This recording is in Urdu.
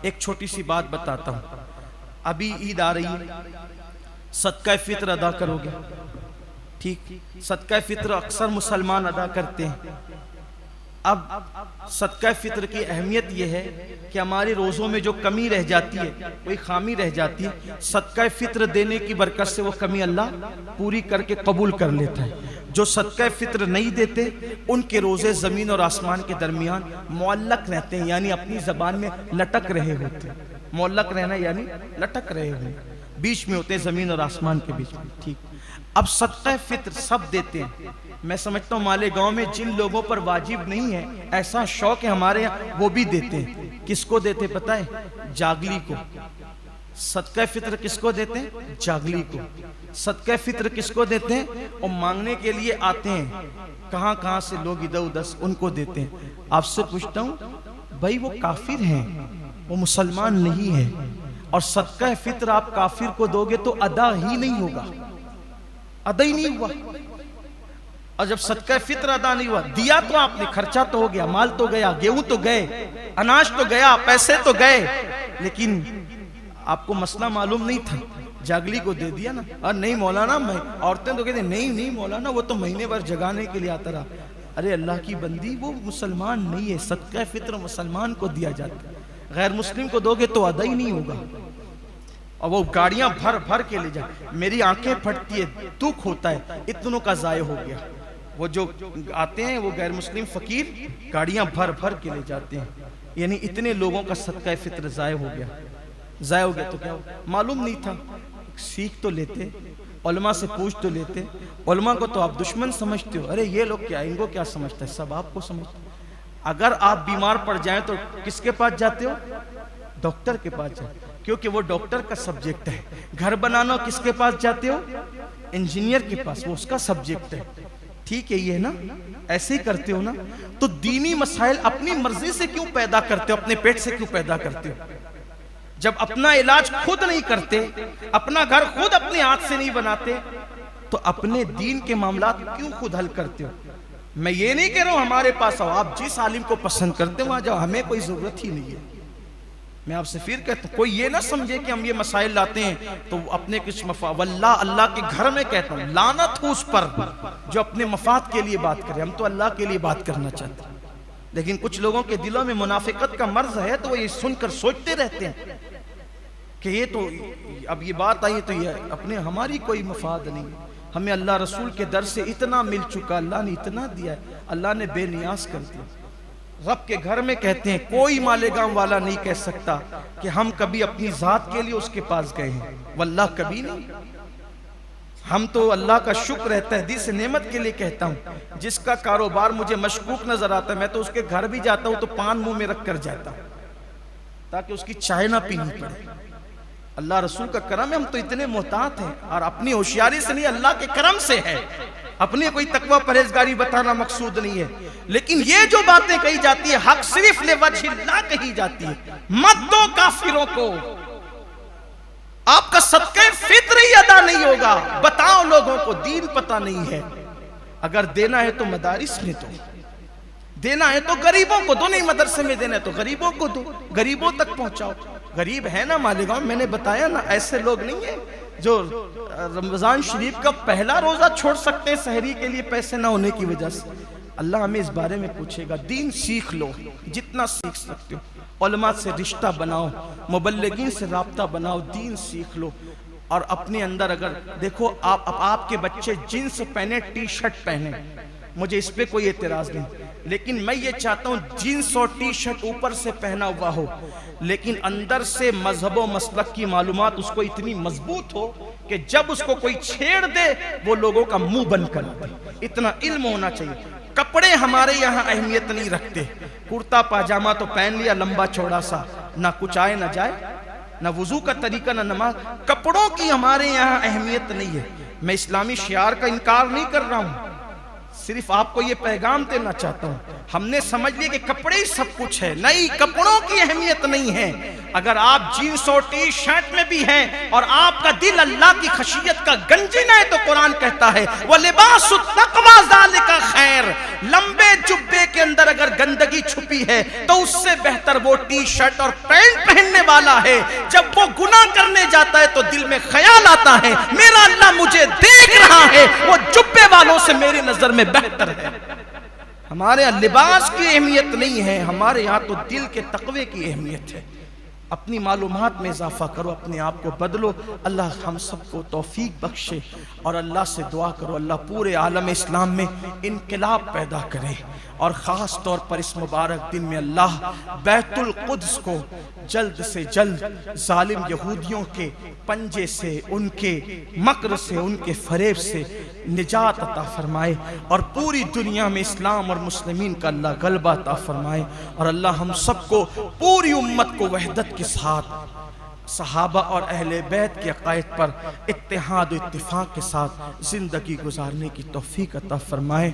ایک چھوٹی سی بات بتاتا ہوں. ابھی عید آ رہی ہے, صدقہ فطر ادا کرو گے, ٹھیک؟ صدقہ فطر اکثر مسلمان ادا کرتے ہیں. اب صدقہ فطر کی اہمیت یہ ہے کہ ہمارے روزوں میں جو کمی رہ جاتی ہے, کوئی خامی رہ جاتی ہے, صدقہ فطر دینے کی برکت سے وہ کمی اللہ پوری کر کے قبول کر لیتا ہے. جو صدقہ فطر نہیں دیتے ان کے روزے زمین اور آسمان کے درمیان معلق رہتے ہیں, یعنی اپنی زبان میں لٹک رہے ہوتے ہیں. معلق رہنا یعنی لٹک رہے ہوئے, بیچ میں ہوتے ہیں زمین اور آسمان کے بیچ میں, ٹھیک؟ اب صدقہ فطر سب دیتے ہیں. میں سمجھتا ہوں مالیگاؤں میں جن لوگوں پر واجب نہیں ہے, ایسا شوق ہے ہمارے یہاں, وہ بھی دیتے ہیں. کس کو دیتے پتہ ہے؟ جاگلی کو. صدقہ فطر کس کو دیتے ہیں؟ جاگلی کو. صدقہ فطر کس کو دیتے ہیں؟ اور مانگنے کے لیے آتے ہیں کہاں کہاں سے لوگ ادھر ادھر, ان کو دیتے ہیں. آپ سے پوچھتا ہوں بھائی, وہ کافر ہیں, وہ مسلمان نہیں ہے, اور صدقہ فطر آپ کافر کو دو گے تو ادا ہی نہیں ہوگا, ادا ہی نہیں ہوا. اور جب صدقہ فطر ادا نہیں ہوا, دیا تو آپ نے, خرچہ تو ہو گیا, مال تو گیا, گیہوں تو گئے, اناج تو گیا, پیسے تو گئے, لیکن آپ کو مسئلہ معلوم نہیں تھا, جاگلی کو دے دیا نا. اور نہیں مولانا, میں عورتیں تو کہتے ہیں نہیں مولانا وہ تو مہینے بھر جگانے کے لیے آتا رہا. ارے اللہ کی بندی, وہ مسلمان نہیں ہے. صدقہ فطر مسلمان کو دیا جاتا ہے, غیر مسلم کو دو گے تو ادا ہی نہیں ہوگا. اور وہ گاڑیاں بھر بھر کے لے جائے, میری آنکھیں پھٹتی ہے, دکھ ہوتا ہے, اتنوں کا ضائع ہو گیا. وہ جو آتے ہیں وہ غیر مسلم فقیر گاڑیاں بھر بھر کے لے جاتے ہیں, یعنی اتنے لوگوں کا صدقہ فطر ضائع ہو گیا. ضائع ہو گیا تو کیا ہو, معلوم نہیں تھا. سیکھ تو لیتے, علماء سے پوچھ تو لیتے. علماء کو تو آپ دشمن سمجھتے ہو, ارے یہ لوگ کیا, ان کو کیا سمجھتا ہے, سب آپ کو سمجھتا ہے. اگر آپ بیمار پڑ جائیں تو کس کے پاس جاتے ہو؟ ڈاکٹر کے پاس جاتے, کیونکہ وہ ڈاکٹر کا سبجیکٹ ہے. گھر بنانا کس کے پاس جاتے ہو؟ انجینئر کے پاس, وہ اس کا سبجیکٹ ہے. ٹھیک ہے, یہ نا ایسے ہی کرتے ہو نا. تو دینی مسائل اپنی مرضی سے کیوں پیدا کرتے ہو, اپنے پیٹ سے کیوں پیدا کرتے ہو؟ جب اپنا علاج خود نہیں کرتے, اپنا گھر خود اپنے ہاتھ سے نہیں بناتے, تو اپنے دین کے معاملات کیوں خود حل کرتے ہو؟ میں یہ نہیں کہہ رہا ہوں ہمارے پاس آؤ, آپ جس عالم کو پسند کرتے وہاں جاؤ, ہمیں کوئی ضرورت ہی نہیں ہے. میں آپ سے پھر کہتا ہوں, کوئی یہ نہ سمجھے کہ ہم یہ مسائل لاتے ہیں تو اپنے کچھ مفاد, واللہ اللہ کے گھر میں کہتا ہوں لعنت ہو اس پر جو اپنے مفاد کے لیے بات کرے. ہم تو اللہ کے لیے بات کرنا چاہتے ہیں, لیکن کچھ لوگوں کے دلوں میں منافقت کا مرض ہے, تو وہ یہ سن کر سوچتے رہتے ہیں کہ یہ تو اب یہ بات آئی تو یہ اپنے, ہماری کوئی مفاد نہیں. ہمیں اللہ رسول کے در سے اتنا مل چکا, اللہ نے اتنا دیا ہے, اللہ نے بے نیاز کر دیا. رب کے گھر میں کہتے ہیں کوئی مالیگاؤں والا نہیں کہہ سکتا کہ ہم کبھی اپنی ذات کے لیے اس کے پاس گئے ہیں, واللہ کبھی نہیں. ہم تو اللہ کا شکر ہے, تحدیث نعمت کے لیے کہتا ہوں, جس کا کاروبار مجھے مشکوک نظر آتا ہے میں تو اس کے گھر بھی جاتا ہوں تو پان منہ میں رکھ کر جاتا ہوں تاکہ اس کی چائے نہ پینی پڑے. اللہ رسول کا کرم ہے, ہم تو اتنے محتاط ہیں, اور اپنی ہوشیاری سے نہیں, اللہ کے کرم سے ہے. اپنی کوئی تقوی پرہیزگاری بتانا مقصود نہیں ہے, لیکن یہ جو باتیں کہی جاتی ہے حق صرف لوجہ اللہ کہی جاتی ہے. مت دو کافروں کو, آپ کا صدقہ فطر ہی ادا نہیں ہوگا. بتاؤ لوگوں کو, دین پتہ نہیں ہے. اگر دینا ہے تو مدارس میں دو, دینا ہے تو غریبوں کو دو, نہیں مدرسے میں دینا ہے تو غریبوں کو دو, غریبوں تک پہنچاؤ. غریب ہے نا مالیگاؤں, میں نے بتایا نا, ایسے لوگ نہیں ہیں جو رمضان شریف کا پہلا روزہ چھوڑ سکتے ہیں سحری کے لیے پیسے نہ ہونے کی وجہ سے. اللہ ہمیں اس بارے میں پوچھے گا. دین سیکھ لو جتنا سیکھ سکتے ہو, علماء سے رشتہ بناؤ, مبلغین سے رابطہ بناؤ, دین سیکھ لو. اور اپنے اندر اگر دیکھو آپ کے بچے جینس پہنے, ٹی شرٹ پہنے, مجھے اس پہ کوئی اعتراض نہیں, لیکن میں یہ چاہتا ہوں جینس اور ٹی شرٹ اوپر سے پہنا ہوا ہو, لیکن اندر سے مذہب و مسلک کی معلومات اس کو اتنی مضبوط ہو کہ جب اس کو کوئی چھیڑ دے وہ لوگوں کا منہ بند کر دے. اتنا علم ہونا چاہیے. کپڑے ہمارے یہاں اہمیت نہیں رکھتے. کرتا پاجامہ تو پہن لیا لمبا چوڑا سا, نہ کچھ آئے نہ جائے, نہ وضو کا طریقہ نہ نماز. کپڑوں کی ہمارے یہاں اہمیت نہیں ہے. میں اسلامی شعار کا انکار نہیں کر رہا ہوں, صرف آپ کو یہ پیغام دینا چاہتا ہوں. ہم نے سمجھ لیا کہ کپڑے ہی سب کچھ ہے. نہیں, کپڑوں کی اہمیت نہیں ہے. اگر آپ جینس اور ٹی شرٹ میں بھی ہیں اور آپ کا دل اللہ کی خشیت کا گنجن ہے تو قرآن کہتا ہے وَلِبَاسُ التَّقْوَىٰ ذَلِكَ خیر، لمبے جبے کے اندر اگر گندگی چھپی ہے تو اس سے بہتر وہ ٹی شرٹ اور پینٹ پہننے والا ہے جب وہ گناہ کرنے جاتا ہے تو دل میں خیال آتا ہے میرا اللہ مجھے دیکھ رہا ہے، وہ جبے والوں سے میری نظر میں بہتر ہے۔ ہمارے یہاں لباس کی اہمیت نہیں ہے، ہمارے یہاں تو دل کے تقوی کی اہمیت ہے۔ اپنی معلومات میں اضافہ کرو، اپنے آپ کو بدلو، اللہ ہم سب کو توفیق بخشے، اور اللہ سے دعا کرو اللہ پورے عالم اسلام میں انقلاب پیدا کرے، اور خاص طور پر اس مبارک دن میں اللہ بیت القدس کو جلد سے جلد ظالم یہودیوں کے پنجے سے، ان کے مکر سے، ان کے فریب سے نجات عطا فرمائے، اور پوری دنیا میں اسلام اور مسلمین کا اللہ غلبہ عطا فرمائے، اور اللہ ہم سب کو پوری امت کو وحدت کے ساتھ صحابہ اور اہل بیت کے عقائد پر اتحاد و اتفاق کے ساتھ زندگی گزارنے کی توفیق عطا فرمائے۔